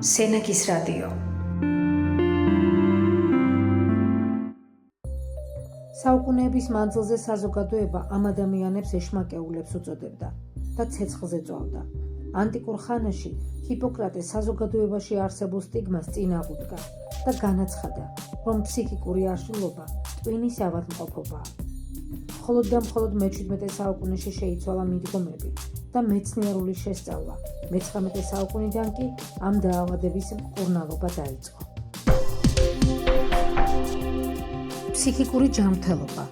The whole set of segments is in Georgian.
სენაკის რადიო. საუკუნეების მანძილზე საზოგადოება ამ ადამიანებს ეშმაკეულებს უწოდებდა და ცეცხლზე წვავდა. ანტიკურ ხანაში ჰიპოკრატე საზოგადოებაში არსებულ სტიგმას წინ აღუდგა და განაცხადა, რომ ფსიქიკური აშლილობა ტვინის ავადმყოფობაა. მხოლოდ და მხოლოდ მე-17 საუკუნეში შეიცვალა მიდგომები და მეცნიერული შესწავლა. მე-19 საუკუნიდან კი ამ დაავადების მკურნალობა დაიწყო. ფსიქიკური ჯანმრთელობა,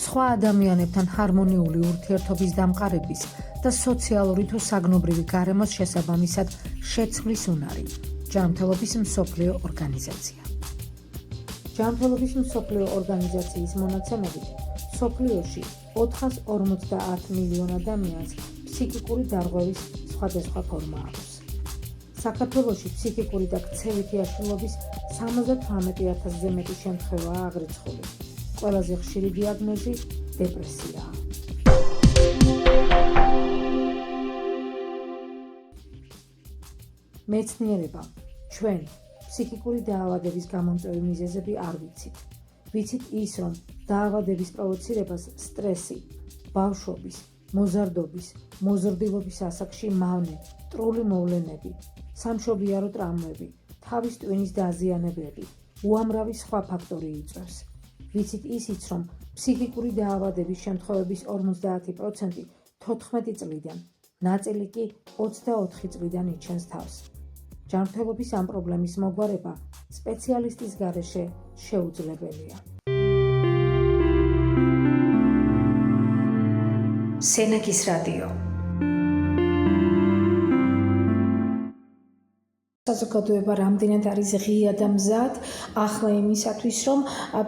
სხვა ადამიანებთან ჰარმონიული ურთიერთობის დამყარების და სოციალური თუ საგნობრივი გარემოს შესაბამისად შეცვლის უნარი. ჯანმრთელობის მსოფლიო ორგანიზაცია. ჯანმრთელობის მსოფლიო ორგანიზაციის მონაცემებით, მსოფლიოში 450 მილიონ ადამიანს ფსიქიკური დარღვევის სხვადასხვა ფორმა აქვს. საქართველოში ფსიქიკური და ქცევითი აშლილობის 78,000-ზე მეტი შემთხვევაა აღრიცხული. ყველაზე ხშირი დიაგნოზი დეპრესიაა. მეცნიერება, ჩვენ ფსიქიკური დაავადების გამომწვევი მიზეზები არ ვიცით. ვიცით ის, რომ დაავადების პროვოცირებას სტრესი, ბავშვობის, მოზარდობის, მოზრდილობის ასაკში მავნე, ტრული მოვლენები, სამშობიარო ტრამვები, თავის ტვინის დაზიანებები, უამრავი სხვა ფაქტორი იწვევს. ვიცით ისიც, რომ ფსიქიკური დაავადების შემთხვევების 50% 14 წლიდან, ნაწილი კი 24 წლიდან იჩენს თავს. ჯანმრთელობის ამ პრობლემის მოგვარება სპეციალისტის გარეშე შეუძლებელია. სენაკის რადიო. საზოგადოება რამდენად არის ღია და მზად ახლა იმისათვის, რომ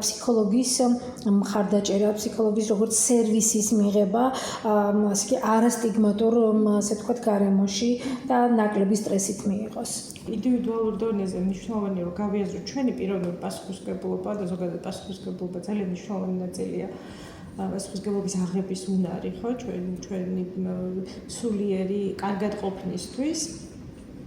ფსიქოლოგის მხარდაჭერა, ფსიქოლოგის როგორც სერვისის მიღება, ასე კი არასტიგმატურ, ასე ვთქვათ, გარემოში და ნაკლები სტრესით მიიღოს. ინდივიდუალურ დონეზე მნიშვნელოვანია, რომ გავიაზროთ ჩვენი პიროვნული პასუხისმგებლობა და ზოგადად პასუხისმგებლობა ძალიან მნიშვნელოვანი ნაწილია პასუხისმგებლობის აღების უნარი, ხო, ჩვენი სულიერი კარგად ყოფნისთვის.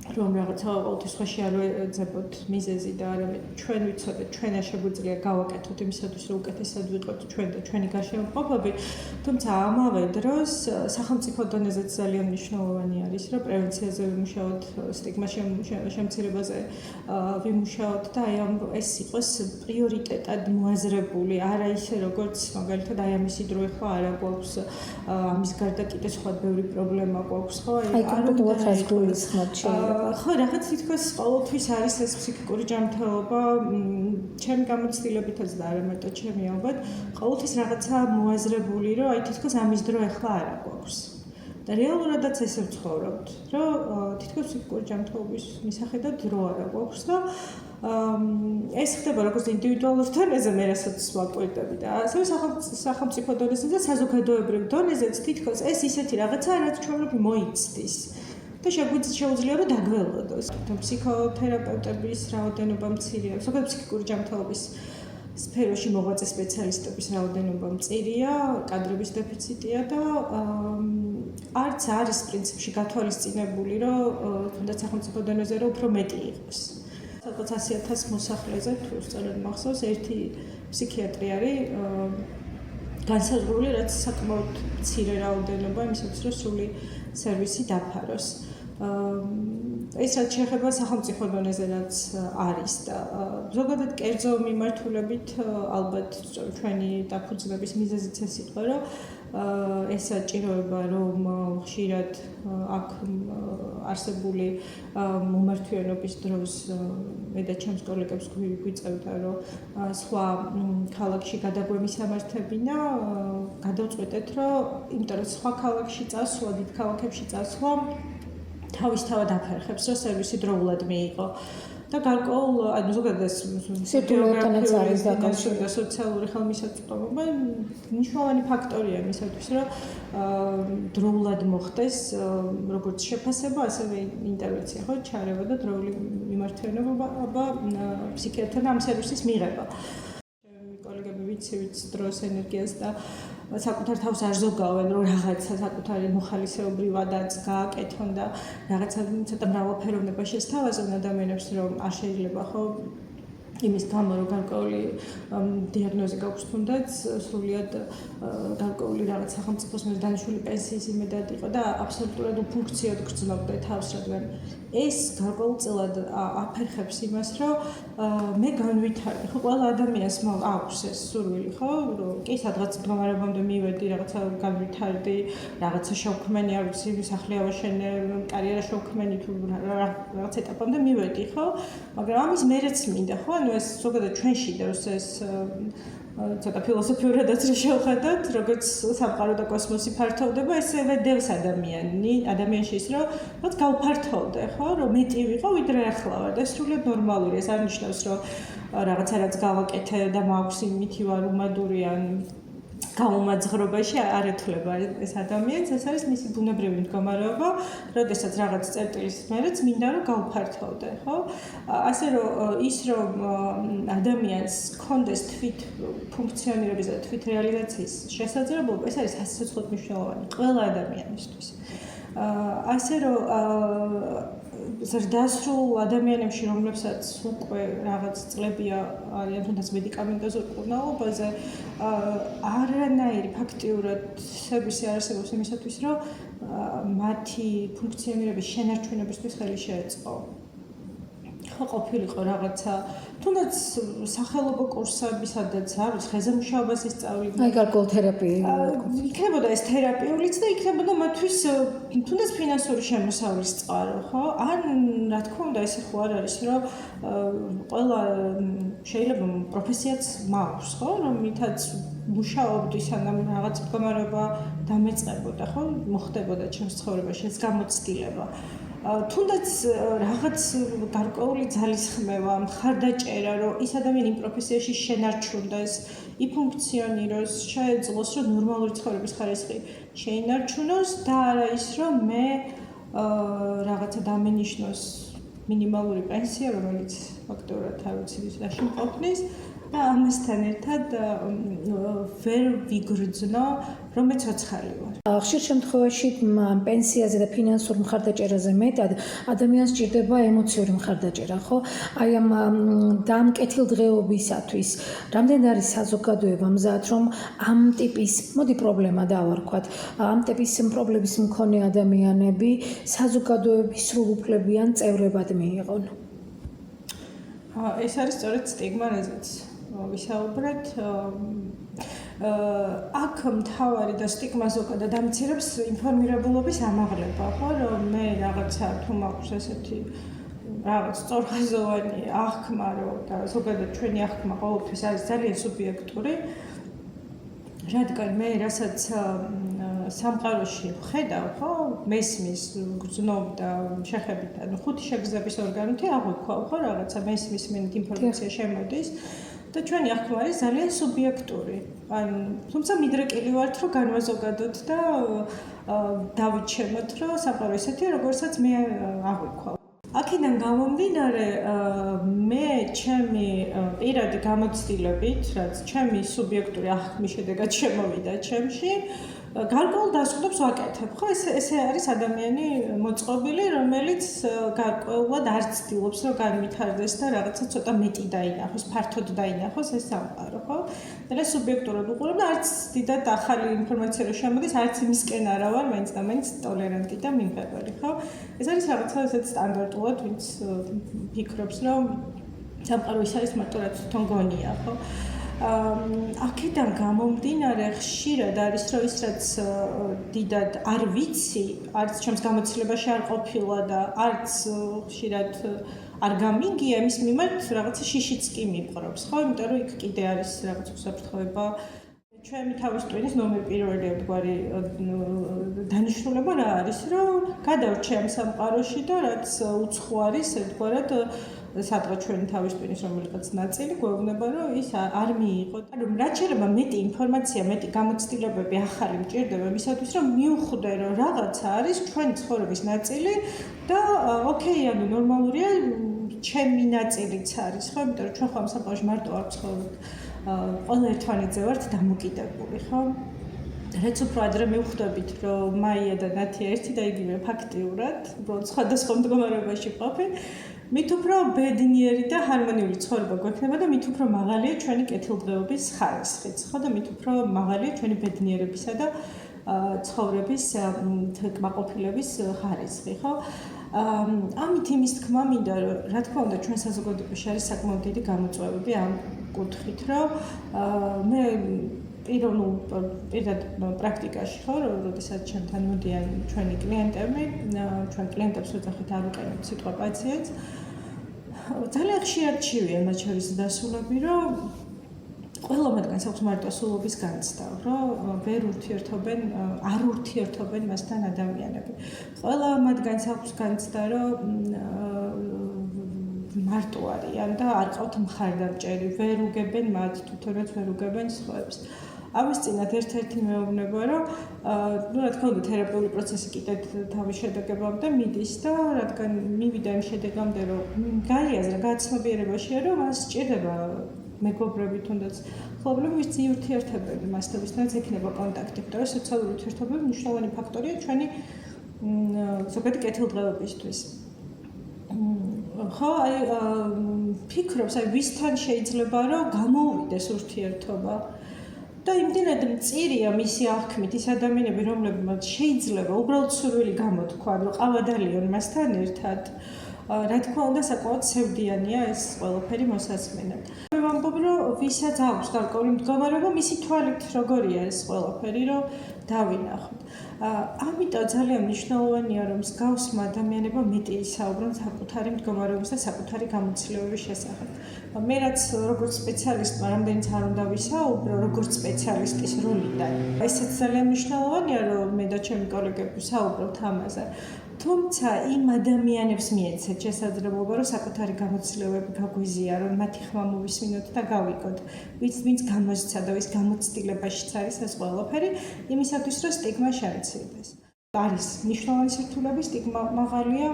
რომ რაღაცა ყოველთვის ხოში არ ვეძებოთ მიზეზი და არამედ ჩვენ ვიცოდეთ, ჩვენ არ შეგვიძლია გავაკეთოთ იმისათვის, რომ უკეთესად ვიყოთ ჩვენ და ჩვენი გარშემოყოფები, თუმცა ამავე დროს სახელმწიფო დონეზეც ძალიან მნიშვნელოვანი არის, რომ პრევენციაზე ვიმუშაოთ, სტიგმას შემცირებაზე ვიმუშაოთ და აი ეს იყოს პრიორიტეტად მოაზრებული, არა ისე როგორც მაგალითად აი ამისი დრო ხო არა გვაქვს, ამის გარდა კიდე სხვა ბევრი პრობლემა გვაქვს, ხო? აი კონკრეტულად რას გულისხმობთ შეიძლება? ხო, რაღაც თითქოს ყოველთვის არის ეს ფსიქიკური ჯანმრთელობა, ჩემი გამოცდილებითაც და არა მარტო ჩემი ალბათ, ყოველთვის რაღაცა მოაზრებული, რომ აი თითქოს ამის დრო ახლა არ გვაქვს. და რეალურადაც ესე ვცხოვრობთ, რომ თითქოს ფსიქიკური ჯანმრთელობის მისახედად დრო არ გვაქვს და ეს ხდება როგორც ინდივიდუალურ დონეზე, მე რასაც ვაკვირდები და ასევე სახელმწიფო დონეზე და საზოგადოებრივ დონეზეც თითქოს ეს ისეთი რაღაცაა, რაც ჩვენები მოიცდის. და შეუძლია რომ დაგველოდოს. ფსიქოთერაპევტების რაოდენობა მცირეა, ზოგადად ფსიქიკური ჯანმრთელობის სფეროში მოღვაწე სპეციალისტების რაოდენობა მწირია, კადრების დეფიციტია და არც არის პრინციპში გათვალისწინებული, რომ თუნდაც სახელმწიფო დონეზე რომ უფრო მეტი იყოს. სადღაც 100,000 მოსახლეზე თუ სწორედ მახსოვს, ერთი ფსიქიატრი არის განსაზღვრული, რაც საკმაოდ მცირე რაოდენობა იმისათვის, რომ სრული სერვისი დაფაროს. ეს რაც შეეხება სახელმწიფო დონეზე რაც არის და ზოგადად კერძო მიმართულებით ალბათ ჩვენი დაფუძნების მიზეზიც ეს იყო, რომ ეს საჭიროება, რომ ხშირად აქ არსებული მომართვიანობის დროს მე და ჩემს კოლეგებს გვიწევდა, რომ სხვა ქალაქში გადაგვემისამართებინა, გადავწყვეტეთ, რომ იმიტომ რომ სხვა ქალაქში წასვლა, დიდ ქალაქებში წასვლა თავისთავად აფერხებს, რომ სერვისი დროულად მიიღო. და გარკვეულ, ანუ ზოგადად სიტუაციათანაც არის დაკავშირებული და სოციალური ხელმისაწვდომობა მნიშვნელოვანი ფაქტორია იმისათვის, რომ დროულად მოხდეს როგორც შეფასება, ასევე ინტერვენცია, ხო, ჩარევა და დროული მიმართვიანობა ფსიქიატრთან ამ სერვისის მიღება. კოლეგები იცივით დროს, ენერგიას და საკუთარ თავს არ ზოგავენ, რომ რაღაცა საკუთარი მოხალისეობრივადაც გააკეთონ და რაღაცა ცოტა მრავალფეროვნება შესთავაზონ ადამიანებს, რომ არ შეიძლება ხო იმის გამო რომ გარკვეული დიაგნოზი გაქვს თუნდაც სრულიად გარკვეული რაღაც სახელმწიფოს მიერ დანიშნული პენსიის იმედად იყო და აბსოლუტურად უფუნქციოდ გრძნობდა თავს, რადგან ეს გარკვეულწილად აფერხებს იმას, რომ მე განვითარდი, ხო, ყველა ადამიანს აქვს ეს სურვილი, ხო, რომ კი სადღაც მდგომარეობამდე მივედი, რაღაცა განვითარდი, რაღაცა შევქმენი, არ ვიცი, სახლი ავაშენე, კარიერა შევქმენი თუ რაღაც ეტაპამდე მივედი, ხო, მაგრამ ამის მერეც მინდა, ხო, ანუ ეს ზოგადად ჩვენში დევს ეს ცოტა ფილოსოფიურადაც რა შევხედოთ, როგორც სამყარო და კოსმოსი ფართოვდება, ესევე დევს ადამიანში ის, რომ გავფართოვდე, ხო, რომ მეტი ვიყო, ვიდრე ახლა ვარ და ეს სრულიად ნორმალურია, ეს არ ნიშნავს, რომ რაღაცა რაც გავაკეთე და მაქვს იმითი ვარ უმადური ან გამომაძღრობაში არ ეთვლება ეს ადამიანს, ეს არის მისი ბუნებრივი მდგომარეობა, როდესაც რაღაც წერტილის მერეც მინდა რომ გავფართოვდე, ხო? ასე რომ ის რომ ადამიანს კონდეს თვით ფუნქციონირების და თვით რეალიზაციის შესაძლებლობა, ეს არის სასიცოცხლოდ მნიშვნელოვანი ყველა ადამიანისთვის. ასე რომ ზრდასრულ ადამიანებში, რომლებსაც უკვე რაღაც წლებია არიან თუნდაც მედიკამენტოზურ მკურნალობაზე, არანაირი ფაქტიურად სერვისი არ არსებობს იმისათვის, რომ მათი ფუნქციონირების შენარჩუნებისთვის ხელი შეეწყო. ხო ყოფილიყო რაღაცა თუნდაც სახელობო კურსები, სადაც არის ხეზე მუშაობას ისწავლიდა. აი გარკვეულ თერაპია. იქნებოდა ეს თერაპიულიც და იქნებოდა მათთვის თუნდაც ფინანსური შემოსავლის წყარო, ხო? ან რა თქმა უნდა, ესე ხო არ არის, რომ ყველა შეიძლება პროფესიაც მაქვს, ხო? რომლითაც მუშაობდი, სანამ რაღაც მდგომარეობა დამეწყებოდა, ხო? მოხდებოდა ჩემს ცხოვრებაში ეს გამოცდილება. თუნდაც რაღაც გარკვეული ძალისხმევა, მხარდაჭერა, რომ ის ადამიანი იმ პროფესიაში შენარჩუნდეს, იფუნქციონიროს, შეეძლოს, რომ ნორმალური ცხოვრების ხარისხი შეინარჩუნოს და არა ის, რომ მე რაღაცა დამენიშნოს მინიმალური პენსია, რომელიც ფაქტობრივად არ ვიცი რაში მყოფნის და ამასთან ერთად ვერ ვიგრძნო, რომ მე ცოცხალი ვარ. ხშირ შემთხვევაში პენსიაზე და ფინანსურ მხარდაჭერაზე მეტად ადამიანს სჭირდება ემოციური მხარდაჭერა, ხო? აი ამ დამკეთილდღეობისათვის, რამდენი არის საზოგადოება მზად, რომ ამ ტიპის, მოდი პრობლემა დავარქვათ, ამ ტიპის პრობლემის მქონე ადამიანები საზოგადოების სრულუფლებიან წევრებად მიიღონ? ეს არის სწორედ სტიგმა, რაზეც ვისაუბრეთ. აქ მთავარი და სტიგმა ზოგადად ამცირებს ინფორმირებულობის ამაღლება, ხო, რომ მე რაღაცა თუ მაქვს ესეთი რაღაც სწორხაზოვანი აღქმა, რომ და ზოგადად ჩვენი აღქმა ყოველთვის არის ძალიან სუბიექტური, რადგან მე რასაც სამყაროში ვხედავ, ხო, მესმის გრძნობ და შეხებით, ანუ ხუთი შეგრძნების ორგანოთი აღვიქვავ, ხო, რაღაცა მესმის მენით ინფორმაცია შემოდის. და ჩვენი აღქმა არის ძალიან სუბიექტური. ანუ თუმცა მიდრეკილი ვართ, რომ განვაზოგადოთ და დავიჩემოთ, რომ სამყარო ისეთია, როგორცაც მე აღვიქვავ. აქედან გამომდინარე, მე ჩემი პირადი გამოცდილებით, რაც ჩემი სუბიექტური აღქმის შედეგად შემოვიდა ჩემში, გარკვეულ დასკვნებს ვაკეთებ, ხო? ესე არის ადამიანი მოწყობილი, რომელიც გარკვეულად არ ცდილობს, რომ განვითარდეს და რაღაცა ცოტა მეტი დაინახოს, ფართოდ დაინახოს ეს სამყარო, ხო? და სუბიექტურად უყურებ და არც დიდად ახალი ინფორმაცია რო შემოდის, არც იმისკენ არა ვარ, მაინც და მაინც ტოლერანტი და მიმღებარი, ხო? ეს არის რაღაცა ესეთ სტანდარტულად, ვინც ფიქრობს, რომ სამყარო ის არის მარტო რაც თვითონ გონია, ხო? აქედან გამომდინარე ხშირად არის, რომ ის რაც დიდად არ ვიცი, არც ჩემს გამოცდილებაში არ ყოფილა და არც ხშირად არ გამიგია, იმის მიმართ რაღაცა შიშიც კი მიყრობს, ხო? იმიტომ რომ იქ კიდე არის რაღაც უსაფრთხოება. ჩემი თავის ტვინის ნომერ პირველი ერთგვარი დანიშნულება რა არის, რომ გადავრჩე ამ სამყაროში და რაც უცხო არის, ერთგვარად სადღაც ჩვენი თავის ტვინის რომელიღაც ნაწილი გვეუბნება, რომ ის არ მიიღო. ანუ რაც შეიძლება მეტი ინფორმაცია, მეტი გამოცდილებები ახალი მჭირდება იმისათვის, რომ მივხვდე, რომ რაღაცა არის ჩვენი ცხოვრების ნაწილი და ოკეი, ანუ ნორმალურია, ჩემი ნაწილიც არის, ხო? იმიტომ რომ ჩვენ ხომ ამ სამყაროში მარტო არ ვცხოვრობთ. ყველა ერთმანეთზე ვართ დამოკიდებული, ხო? რაც უფრო ადრე მივხვდებით, რომ მაია და ნათია ერთი და იგივე ფაქტიურად, უბრალოდ სხვადასხვა მდგომარეობაში ყოფენ, მით უფრო ბედნიერი და ჰარმონიული ცხოვრება გვექნება და მით უფრო მაღალია ჩვენი კეთილდღეობის ხარისხიც, ხო და მით უფრო მაღალია ჩვენი ბედნიერებისა და ცხოვრების კმაყოფილების ხარისხი, ხო? ამით იმის თქმა მინდა, რომ რა თქმა უნდა ჩვენ საზოგადოებაში არის საკმაოდ დიდი გამოწვევები ამ კუთხით, რომ მე პირდად პრაქტიკაში ხო, როდესაც ჩემთან მოდიან ჩვენი კლიენტები, ჩვენ კლიენტებს ვეძახით არ ვიყენებთ სიტყვა პაციენტს. ძალიან ხშირად ჩივია მათ შორის დასულები, რომ ყველა მათგანს აქვს მარტო სულობის განცდა, რომ არ ურთიერთობენ მასთან ადამიანები. ყველა მათგანს აქვს განცდა, რომ მარტო არიან და არ ყავთ მხარდამჭერი, ვერ უგებენ მათ, თვითონაც ვერ უგებენ სხვებს. ამის წინათ ერთ-ერთი მეუბნება, რომ რა თქმა უნდა თერაპიული პროცესი კიდევ თავის შედეგებამდე მიდის და რადგან მივიდა იმ შედეგამდე, რომ გაიაზრა გაცნობიერებაშია, რომ მას სჭირდება მეგობრები თუნდაც ხლობლები, ვინც ურთიერთობები მასთანაც ექნება კონტაქტი, იმიტომ რომ სოციალური ურთიერთობები მნიშვნელოვანი ფაქტორია ჩვენი ზოგადი კეთილდღეობისთვის. ხო, აი ფიქრობს, აი ვისთან შეიძლება რომ გამოუვიდეს ურთიერთობა და იმდენად მწირია მისი აღქმით ის ადამიანები, რომლებმაც შეიძლება უბრალოდ სურვილი გამოთქვან, რომ ყავადალიონ მასთან ერთად. რა თქმა უნდა, საკმაოდ სევდიანია ეს ყველაფერი მოსასმენად. მე ვამბობ, რომ ვისაც აქვს გარკვეული მდგომარეობა, მისი თვალით როგორია ეს ყველაფერი, რომ დავინახოთ. ამიტომ ძალიან მნიშვნელოვანია, რომ მსგავსმა ადამიანებმა მეტი ისაუბრონ საკუთარი მდგომარეობის და საკუთარი გამოცდილების შესახებ. მე რაც როგორც სპეციალისტმა რამდენიც არ უნდა ვისაუბრო, როგორც სპეციალისტის როლიდან. ესეც ძალიან მნიშვნელოვანია, რომ მე და ჩემი კოლეგები ვსაუბრობთ ამაზე. თუმცა იმ ადამიანებს მიეცეთ შესაძლებლობა, რომ საკუთარი გამოცდილებები გაგვიზიარონ, მათი ხმა მოვისმინოთ და გავიგოთ, ვინც გამოსცა და ვის გამოცდილებაშიც არის ეს ყველაფერი, იმისათვის, რომ სტიგმა შეიცვალოს. არის მნიშვნელოვანი სირთულეები, სტიგმა მაღალია.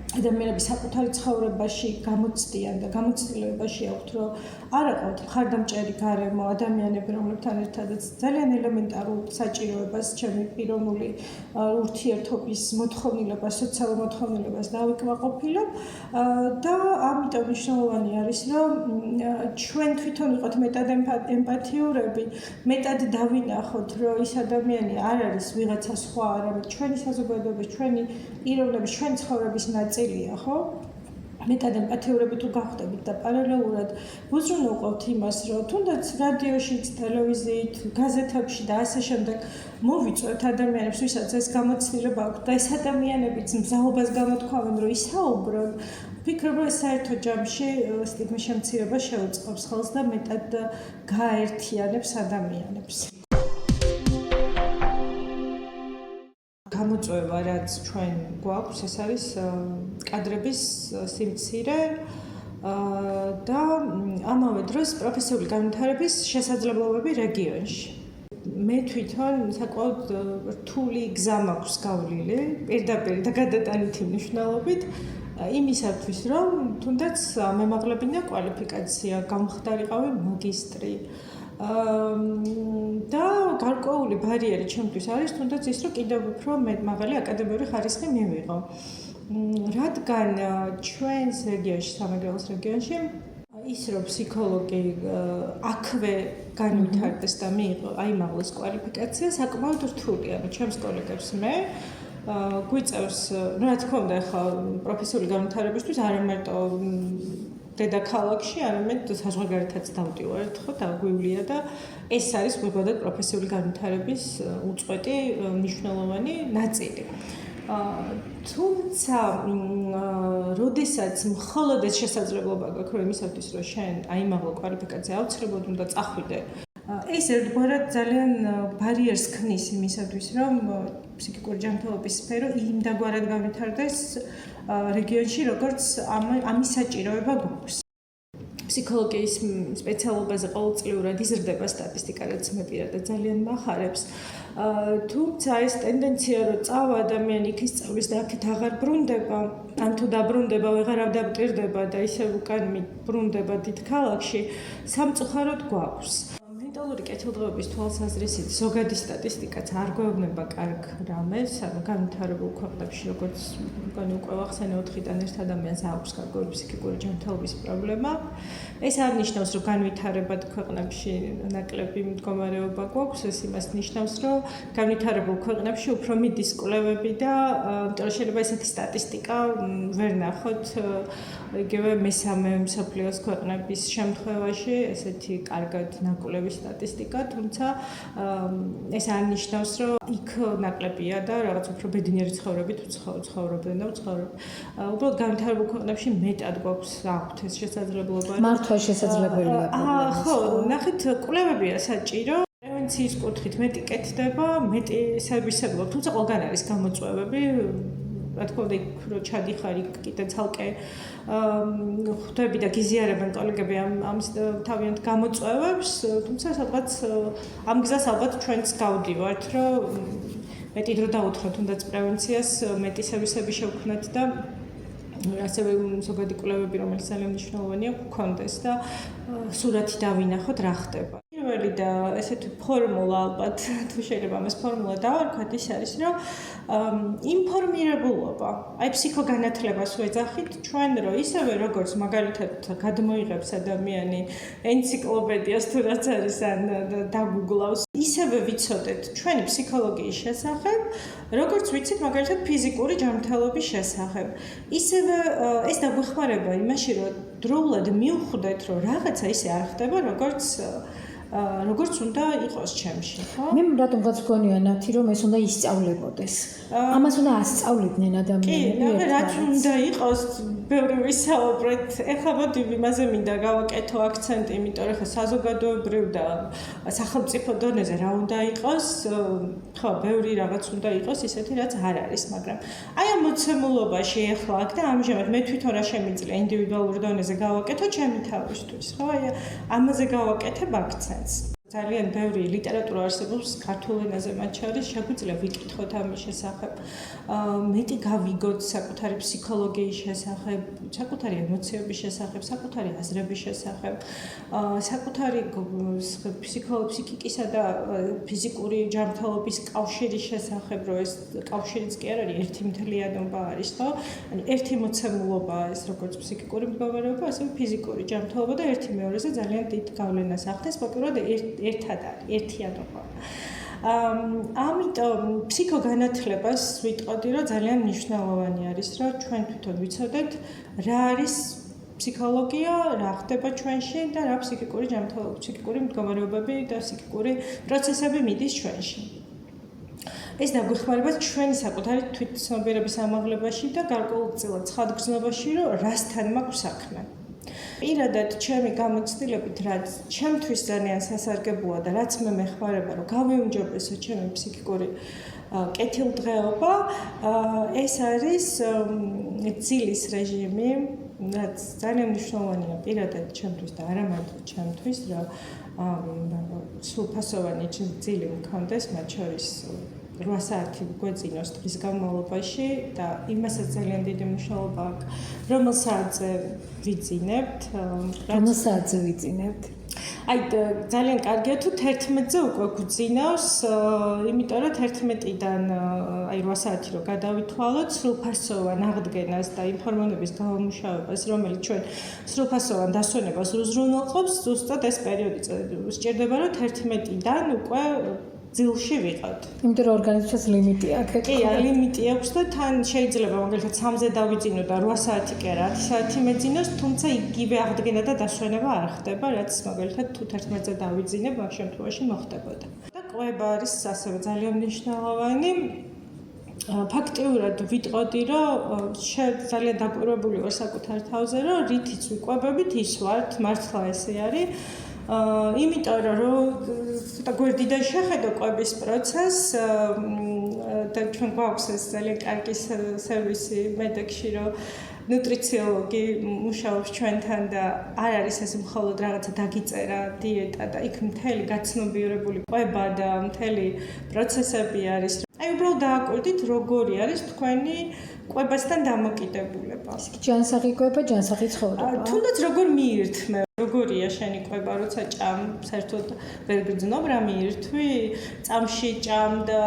ადამიანები საკუთარი ცხოვრებაში გამოცდიან და გამოცდილებაში აქვთ, რომ არ აყავთ მხარდამჭერი გარემო, ადამიანები, რომლებთან ერთადაც ძალიან ელემენტარულ საჭიროებას, ჩემი პიროვნული ურთიერთობის მოთხოვნილებას, სოციალურ მოთხოვნილებას დავიკმაყოფილებ და ამიტომ მნიშვნელოვანი არის, რომ ჩვენ თვითონ ვიყოთ მეტად ემპათიურები, მეტად დავინახოთ, რომ ის ადამიანი არ არის ვიღაცა სხვა, არამედ ჩვენი საზოგადოების, ჩვენი პიროვნების, ჩვენი ცხოვრების ნაწილია, ხო? მეტად ემპათიურები თუ გავხდებით და პარალელურად ვუზრუნველყოფთ იმას, რომ თუნდაც რადიოშიც, ტელევიზიით, გაზეთებში და ასე შემდეგ მოვიწვევთ ადამიანებს, ვისაც ეს გამოცდილება აქვთ და ეს ადამიანებიც მზაობას გამოთქვამენ, რომ ისაუბრონ, ვფიქრობ, რომ ეს საერთო ჯამში სტიგმის შემცირება შეუწყობს ხელს და მეტად გააერთიანებს ადამიანებს. გამოწვევა, რაც ჩვენ გვაქვს, ეს არის კადრების სიმცირე და ამავე დროს პროფესიული განვითარების შესაძლებლობები რეგიონში. მე თვითონ საკმაოდ რთული გზა მაქვს გავლილი, პირდაპირ და გადატანითი მნიშვნელობით იმისათვის, რომ თუნდაც მემაღლებინა კვალიფიკაცია, გამხდარიყავი მაგისტრი. და გარკვეული ბარიერი ჩემთვის არის, თუნდაც ის, რომ კიდევ უფრო მაღალი აკადემიური ხარისხი მივიღო. რადგან ჩვენს რეგიონში, სამეგრელოს რეგიონში, ის რომ ფსიქოლოგი აქვე განვითარდეს და მიიღო აიმაღლოს კვალიფიკაცია, საკმაოდ რთულია. ჩემს კოლეგებს მე გვიწევს, რა თქმა უნდა, ახლა პროფესიული განვითარებისთვის არა მარტო დედაქალაქში, არამედ საზღვარგარეთაც დავდივართ, ხო, დაგვივლია და ეს არის უბრალოდ პროფესიული განვითარების უწყვეტი მნიშვნელოვანი ნაწილი. თუმცა, როდესაც მხოლოდ ეს შესაძლებლობა გაქვს, რომ იმისათვის, რომ შენ აიმაღლო კვალიფიკაცია აუცილებლად უნდა წახვიდე, ეს ერთგვარად ძალიან ბარიერს ქმნის იმისათვის, რომ ფსიქიკური ჯანმრთელობის სფერო იმდაგვარად განვითარდეს რეგიონში, როგორც ამის საჭიროება გვაქვს. ფსიქოლოგიის სპეციალობაზე ყოველწლიურად იზრდება სტატისტიკა, რაც მე პირადად ძალიან მახარებს. თუმცა ეს ტენდენცია რომ წავა ადამიანი იქ ისწავლის და აქეთ აღარ ბრუნდება ან თუ დაბრუნდება ვეღარ ადაპტირდება და ისევ უკან ბრუნდება დიდ ქალაქში სამწუხაროდ გვაქვს მენტალური კეთილდღეობის თვალსაზრისით ზოგადი სტატისტიკაც არ გვეუბნება კარგ რამეს, ანუ განვითარებულ ქვეყნებში, როგორც უკან უკვე ვახსენე 4-დან 1 ადამიანს აქვს გარკვეული ფსიქიკური ჯანმრთელობის პრობლემა. ეს არ ნიშნავს, რომ განვითარებად ქვეყნებში ნაკლები მდგომარეობა გვაქვს, ეს იმას ნიშნავს, რომ განვითარებულ ქვეყნებში უფრო მიდის კვლევები და იმიტომ შეიძლება ესეთი სტატისტიკა ვერ ნახოთ იგივე მესამე მსოფლიოს ქვეყნების შემთხვევაში ესეთი კარგად ნაკვლევი სტატისტიკა, თუმცა ეს არ ნიშნავს, რომ იქ ნაკლებია და რაღაც უფრო ბედნიერი ცხოვრებით ცხოვრობენ და ცხოვრობენ. უბრალოდ განვითარებულ ქვეყნებში მეტად გვაქვს აქვთ ეს შესაძლებლობა. მართლა შესაძლებელია პრობლემა. ხო, ნახეთ, კვლევებია საჭირო. პრევენციის კუთხით მეტი კეთდება, მეტი სერვისებია, თუმცა ყველგან არის გამოწვევები. რა თქმა უნდა, რო ჩადიხარ იქ კიდე ცალკე ხვდები და გიზიარებენ კოლეგები ამ თავიანთ გამოწვევებს, თუმცა სადღაც ამ გზას ალბათ ჩვენც გავდივართ, რომ მეტი დრო დაუთხრათ თუნდაც პრევენციას, მეტი სერვისები შევქმნათ და ასევე ზოგადი კვლევები, რომელიც ძალიან მნიშვნელოვანია, გქონდეს და სურათი დავინახოთ რა ხდება. პირველი და ესეთი ფორმულა ალბათ თუ შეიძლება ამას ფორმულა დავარქვათ ის არის რომ ინფორმირებულობა აი ფსიქოგანათლებას ვეძახით ჩვენ რომ ისევე როგორც მაგალითად გადმოიღებს ადამიანი ენციკლოპედიას თუ რაც არის ან დაგუგლავს ისევე ვიცოდეთ ჩვენი ფსიქოლოგიის შესახებ როგორც ვიცით მაგალითად ფიზიკური ჯანმრთელობის შესახებ ისევე ეს დაგვეხმარება იმაში რომ დროულად მივხვდეთ რომ რაღაცა ისე არ ხდება როგორც უნდა იყოს ჩემში, ხო? მე რატომღაც მგონია ნათი რომ ეს უნდა ისწავლებოდეს. ამას უნდა ასწავლიდნენ ადამიანები. კი, რაც უნდა იყოს, ბევრი ვისაუბრეთ. ეხლა მოდი იმაზე მინდა გავაკეთო აქცენტი, იმიტომ რომ ხა საზოგადოებრივ და სახელმწიფო დონეზე რა უნდა იყოს, ხო, ბევრი რაღაც უნდა იყოს ისეთი, რაც არ არის, მაგრამ აი ამ მოცემულობაში ეხლა აქ და ამჟამად მე თვითონ რა შემიძლია ინდივიდუალურ დონეზე გავაკეთო ჩემი თავისთვის, ხო? აი ამაზე გავაკეთებ აქცენტს. ძალიან ბევრი ლიტერატურა არსებობს ქართულ ენაზე მათ შორის შეგვიძლია ვიკითხოთ ამის შესახებ. მეტი გავიგოთ საკუთარი ფსიქოლოგიის შესახებ, საკუთარი ემოციების შესახებ, საკუთარი აზრების შესახებ, საკუთარი ფსიქიკისა და ფიზიკური ჯანმრთელობის კავშირის შესახებ, რომ ეს კავშირიც კი არ არის ერთი მთლიანობა არის, ხო? ანუ ერთი მოცემულობაა ეს როგორც ფსიქიკური მდგომარეობა, ასევე ფიზიკური ჯანმრთელობა და ერთი მეორეზე ძალიან დიდ გავლენას ახდენს, მოკლედ ერთად არის, ერთიანობა. ამიტომ ფსიქოგანათლებას ვიტყოდი, რომ ძალიან მნიშვნელოვანი არის, რომ ჩვენ თვითონ ვიცოდეთ, რა არის ფსიქოლოგია, რა ხდება ჩვენში და რა ფსიქიკური ჯანმრთელობა, ფსიქიკური მდგომარეობები და ფსიქიკური პროცესები მიდის ჩვენში. ეს დაგვეხმარება ჩვენი საკუთარი თვითცნობიერების ამაღლებაში და გარკვეულწილად ცხადგრძნობაში, რომ რასთან მაქვს საქმე. პირადად ჩემი გამოცდილებით, რაც ჩემთვის ძალიან სასარგებლოა და რაც მე მეხმარება, რომ გავიუმჯობესო ჩემი ფსიქიკური კეთილდღეობა, ეს არის ძილის რეჟიმი, რაც ძალიან მნიშვნელოვანია პირადად ჩემთვის და არა მარტო ჩემთვის, რომ სრულფასოვანი ძილი მქონდეს, მათ შორის 8 საათი გვეწინოს დღის განმავლობაში და იმასაც ძალიან დიდი მნიშვნელობა აქვს, რომელ საათზე ვიძინებთ. რომელ საათზე ვიძინებთ? აი ძალიან კარგია თუ 11-ზე უკვე გვძინავს, იმიტომ რომ 11-დან აი 8 საათი რო გადავითვალოთ სრულფასოვან აღდგენას და ინფორმაციების გამომუშავებას, რომელიც ჩვენ სრულფასოვან დასვენებას უზრუნველყოფს, ზუსტად ეს პერიოდი სჭირდება, რომ 11-დან უკვე ძილში ვიყოთ. იმიტომ რომ ორგანიზმს ლიმიტი აქვს. კი, ლიმიტი აქვს და თან შეიძლება მაგალითად 3-ზე დავიძინო და 8 საათი კი არა, 10 საათი მეძინოს, თუმცა იგივე აღდგენა და დასვენება არ ხდება, რაც მაგალითად თუ 11-ზე დავიძინებ, მაგ შემთხვევაში მოხდებოდა. და ყვება არის ასევე ძალიან მნიშვნელოვანი. ფაქტიურად ვიტყოდი, რომ ძალიან დაკვირვებული ვარ საკუთარ თავზე, რომ რითიც ვიკვებებით, ის ვართ, მართლა ესე არის. იმიტომ რომ ცოტა გვერდიდან შეხედო ყვების პროცესს და ჩვენ გვაქვს ეს ძალიან კარგი სერვისი მედექში, რომ ნუტრიციოლოგი მუშაობს ჩვენთან და არ არის ეს მხოლოდ რაღაცა დაგიწერა დიეტა და იქ მთელი გაცნობიერებული ყვება და მთელი პროცესები არის. აი უბრალოდ დააკვირდით როგორი არის თქვენი ყვებასთან დამოკიდებულება. ჯანსაღი კვება, ჯანსაღი ცხოვრება. თუნდაც როგორ მიირთმევ, როგორია შენი ყვება, როცა ჭამ, საერთოდ ვერ გრძნობ რა მიირთვი, წამში ჭამ და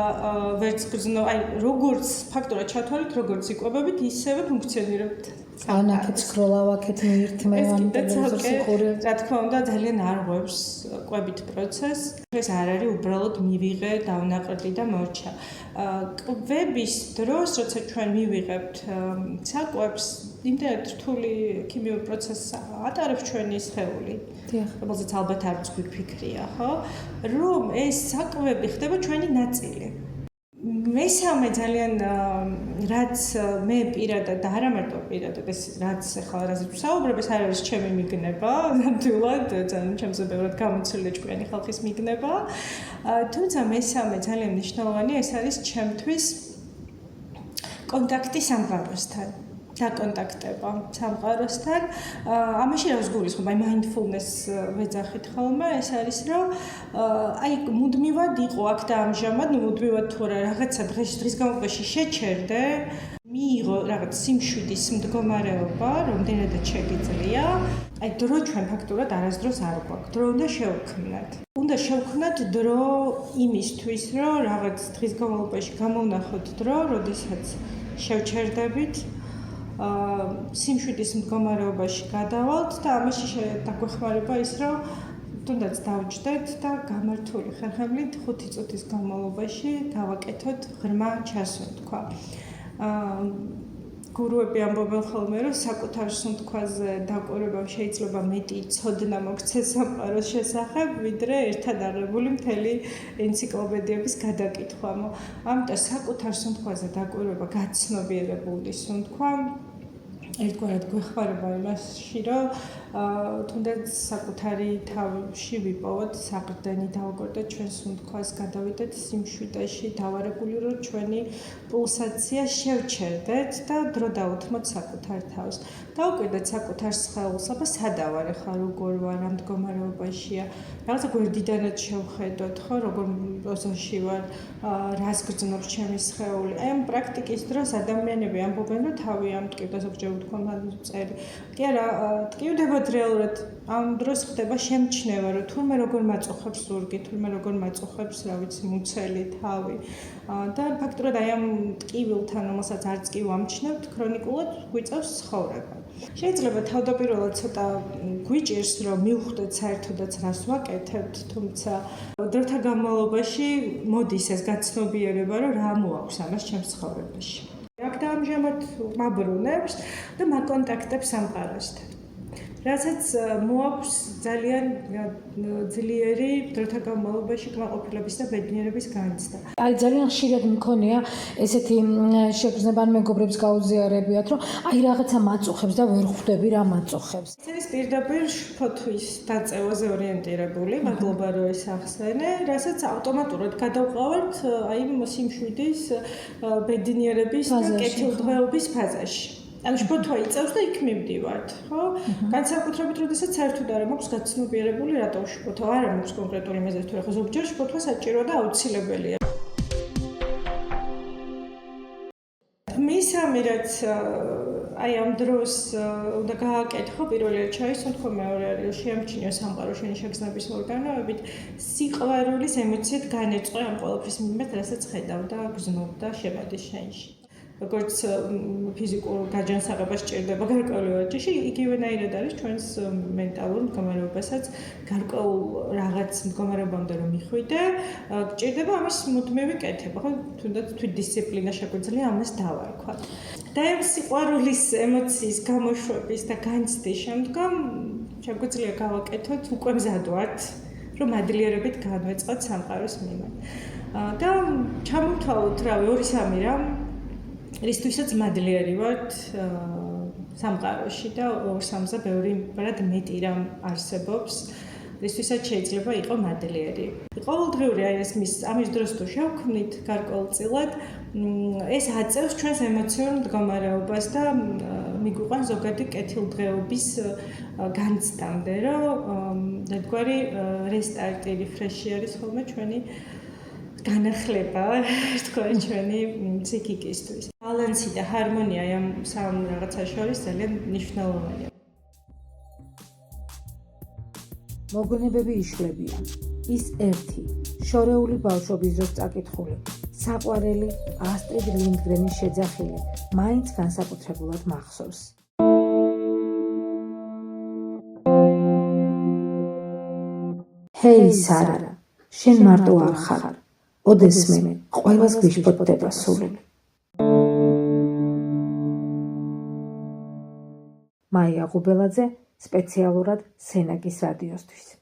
ვერც გრძნობ, აი როგორც ფაქტორად ჩათვალეთ, როგორც იკვებებით, ისევე ფუნქციონირებთ. ანაკეთ სკროლავ, აქეთ მიირთმევ, ამ ტელევიზორს იხურებ. რა თქმა უნდა, ძალიან არ ღვევს ყვებით პროცესს. ეს არ არის უბრალოდ მივიღე, დავნაყრდი და მორჩა. ყვების დროს, როცა ჩვენ მივიღებთ საკვებს, იმდენად რთული ქიმიური პროცესს ატარებს ჩვენი სხეული. რომელზეც ალბათ არც გვიფიქრია, ხო? რომ ეს საკვები ხდება ჩვენი ნაწილი. მესამე ძალიან რაც მე პირადად და არა მარტო პირადად ეს რაც ახლა რაზეც ვსაუბრებ ეს არ არის ჩემი მიგნება ნამდვილად ძალიან ჩემზე ბევრად გამოცვლილი ჭკვიანი ხალხის მიგნება თუმცა მესამე ძალიან მნიშვნელოვანი ეს არის ჩემთვის კონტაქტი სამყაროსთან დაკონტაქტება სამყაროსთან ამაში რა გულისხმობ აი mindfulness ვეძახით ხოლმე ეს არის რომ აი მუდმივად იყო აქ და ამჟამად მუდმივად თუ რა რაღაცა დღის განმავლობაში შეჩერდე მიიღო რაღაც სიმშვიდის მდგომარეობა რამდენადაც შეგიძლია აი დრო ჩვენ ფაქტურად არასდროს არ გვაქვს დრო უნდა შევქმნათ დრო იმისთვის რომ რაღაც დღის განმავლობაში გამოვნახოთ დრო როდესაც შევჩერდებით სიმშვიდის მდგომარეობაში გადავალთ და ამაში დაგვეხმარება ის რომ თუნდაც დავჯდეთ და გამართული ხერხემლით 5 წუთის განმავლობაში დავაკეთოთ ღრმა ჩასუნთქვა. გურუები ამბობენ ხოლმე რომ საკუთარ სუნთქვაზე დაკვირვება შეიძლება მეტი ცოდნა მოქცეს სამყაროს შესახებ, ვიდრე ერთად აღებული მთელი ენციკლოპედიების გადაკითხვა. ამიტომ საკუთარ სუნთქვაზე დაკვირვება გაცნობიერებული სუნთქვა ერთგვარად გვეხმარება იმაში, რომ თუნდაც საკუთარი თავში ვიპოვოთ საყრდენი დავაკვირდეთ ჩვენ სუნთქვას, გადავიდეთ სიმშვიდეში, დავარეგულიროთ ჩვენი პულსაცია, შევჩერდეთ და დრო დავუთმოთ საკუთარ თავს. დავაკვირდეთ საკუთარ სხეულს, აბა სადა ვარ ახლა, როგორ ვარ, ამ მდგომარეობაშია. რაღაცა გვერდიდანაც შევხედოთ, ხო, როგორ პოზაში ვარ, რას გრძნობს ჩემი სხეული. აი ამ პრაქტიკის დროს ადამიანები ამბობენ, რომ თავი ამტკივდა ზოგჯერ თქვენ მაწერი. კი არა, ტკივდება რეალურად ამ დროს ხდება შემჩნევა, რომ თურმე როგორ მაწუხებს ზურგი, თურმე როგორ მაწუხებს, რა ვიცი, მუცელი, თავი. და ფაქტურად აი ამ ტკივილთან, რომელსაც არც კი ვამჩნევთ, ქრონიკულად გვიწევს ცხოვრება. შეიძლება თავდაპირველად ცოტა გვიჭირს, რომ მივხვდეთ საერთოდაც რას ვაკეთებთ, თუმცა დროთა განმავლობაში მოდის ეს გაცნობიერება, რომ რა მოაქვს ამას ჩემს ცხოვრებაში. აქ და ამჟამად მაბრუნებს და მაკონტაქტებს სამყაროსთან. რასაც მოაქვს ძალიან ძლიერი დროთა განმავლობაში კმაყოფილების და ბედნიერების განცდა. აი ძალიან ხშირად მქონია ესეთი შეგრძნება ან მეგობრებს გაუზიარებიათ, რომ აი რაღაცა მაწუხებს და ვერ ხვდები რა მაწუხებს. ეს არის პირდაპირ ფოთვის დაწევაზე ორიენტირებული, მადლობა რომ ეს ახსენე, რასაც ავტომატურად გადავყავართ აი სიმშვიდის, ბედნიერების და კეთილდღეობის ფაზაში. ანუ შფოთვა იწევს და იქ მივდივართ, ხო? განსაკუთრებით, როდესაც საერთოდ არ მაქვს გაცნობიერებული რატო შფოთვა, არ მაქვს კონკრეტული მიზეზი, თუ ახლა ზოგჯერ შფოთვა საჭიროა და აუცილებელია. მესამე რაც აი ამ დროს უნდა გააკეთო პირველი რაც ჩაისუნთქო, მეორე არის შეამჩნიო სამყარო შენი შეგრძნების ორგანოებით, სიყვარულის ემოციად განეწყვე ამ ყველაფრის მიმართ, რასაც ხედავ და გრძნობ და შემოდის შენში. როგორც ფიზიკურ გაჯანსაღებას სჭირდება გარკვეული ვარჯიში, იგივენაირად არის ჩვენს მენტალურ მდგომარეობასაც გარკვეულ რაღაც მდგომარეობამდე რომ მიხვიდე, გჭირდება ამის მუდმივი კეთება, ხო, თუნდაც თვითდისციპლინა შეგვიძლია ამას დავარქვათ. და ამ სიყვარულის ემოციის გამოშვების და განცდის შემდგომ შეგვიძლია გავაკეთოთ უკვე მზად ვართ, რომ მადლიერებით განვეწყოთ სამყაროს მიმართ. და ჩამოვთვალოთ რავი 2-3 რამ რისთვისაც მადლიერი ვართ სამყაროში და 2-3-ზე ბევრი მეტი რამ არსებობს, რისთვისაც შეიძლება იყო მადლიერი. ყოველდღიური აი ეს ამის დროს თუ შევქმნით გარკვეულწილად, ეს აწევს ჩვენს ემოციურ მდგომარეობას და მიგვიყვანს ზოგადი კეთილდღეობის განცდამდე, რომ ერთგვარი რესტარტი, რიფრეში არის ხოლმე ჩვენი განახლება, ერთგვარი ჩვენი ფსიქიკისთვის. ბალანსი და ჰარმონია ამ სამ რაღაცას შორის ძალიან მნიშვნელოვანია. მოგონებები იშლებიან. ის ერთი, შორეული ბავშვობის დროს წაკითხული, საყვარელი ასტრიდ ლინდგრენის შეძახილი, მაინც განსაკუთრებულად მახსოვს. ჰეი სარა, შენ მარტო არ ხარ. ოდესმე ყველას გვიშფოთდება სული. მაია ღუბელაძე, სპეციალურად სენაკის რადიოსთვის.